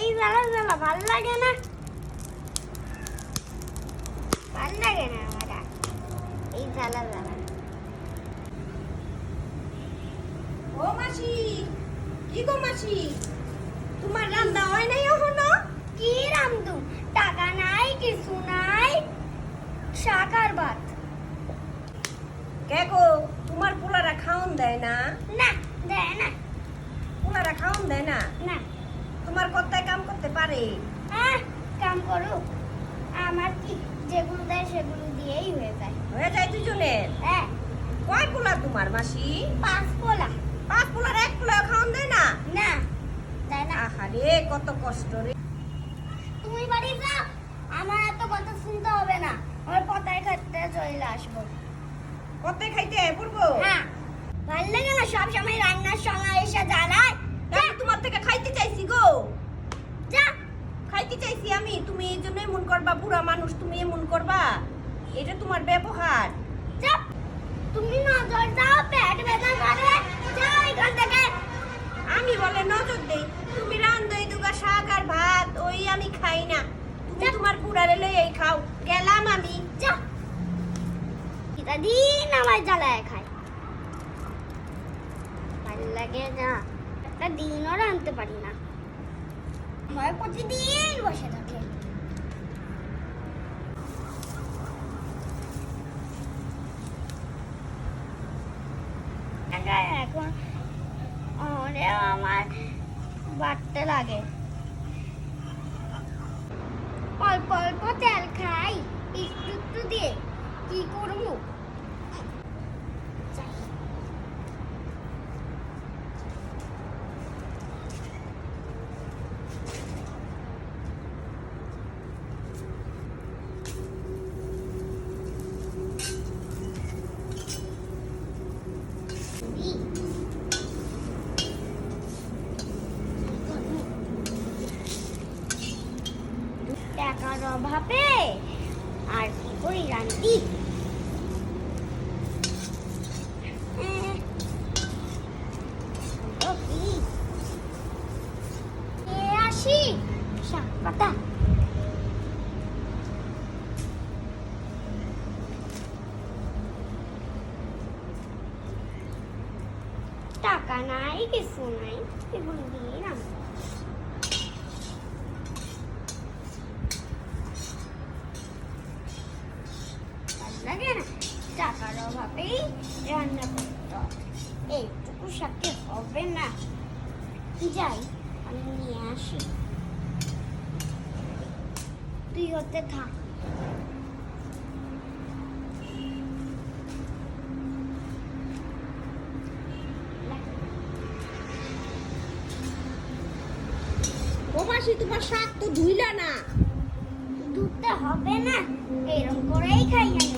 এই জ্বালা জ্বালা ভাল লাগে না, ভাল লাগে না আমার আর এই জ্বালা জ্বালা। ও মাসি, কি গো মাসি, তোমার রান্না হয় নাই এখনো? কি রান্ধু, টাকা নাই, কিছু নাই, শাক আর ভাত। কে গো, তোমার পোলারা খাওন দেয় না? না, দেয় না। পোলারা খাওন দেয় না? না। তোমার কর্তায় কাম করতে পারে? হ্যাঁ, কাম করো, আমার কি যেগুলো দেয় সেগুলো দিয়েই হয়ে যায়। হয়ে যায় দুজনের? হ্যাঁ। কয় পোলা তোমার মাসি? 5 পোলা। 5 পোলার 1 পোলা খাওন দেয় না? না, দেয় না। আহারে কত কষ্ট রে। তুমি বাড়ি যাও, আমার এত কথা শুনতে হবে না, আমার পতায় খাইতে চলে আসবো। কতে খাইতে পড়বো? হ্যাঁ, ভাল লাগে না সব সময় রান্নার সময় এসে জ্বালায়। আমি তোমার থেকে খাইতে চাইছি গো, যা। খাইতে চাইছি আমি, তুমি এই জন্য এমন করবা? বুড়া মানুষ তুমি এমন করবা? এটা তোমার ব্যবহার। যা, তুমি নজর দাও, পেট ব্যথা করে, যাও এখান থেকে। আমি বলে নজর দেই, তুমি রান্ধই দুগা শাক আর ভাত, ওই আমি খাই না, তুমি তোমার বুড়ারে লই এই খাও। গেলাম আমি। যা, এটা দিন আমার জ্বালায় খায়, ভাল লাগে না, একটা দিনও রাঁধতে পারি না, আমার প্রতিদিন বসে থাকে। এখন আমার বাড়তে লাগে, অল্প অল্প তেল খাই, একটু একটু দিয়ে কি করবো। টাকার অভাবে আর কি করি রান্তি। আসি শাক পাতা, টাকা নাই, কিছু নাই, এগুলো দিয়ে রান্না লাগে না, টাকার অভাবেই রান্না করতে হবে, এইটুকু সাথে হবে না। যাই, আমি নিয়ে আসি, তুই হতে থাক। ও মাসি, তোমার শাক তো ধুইলা না? ধুতে হবে না, এরকম করেই খাই আমি।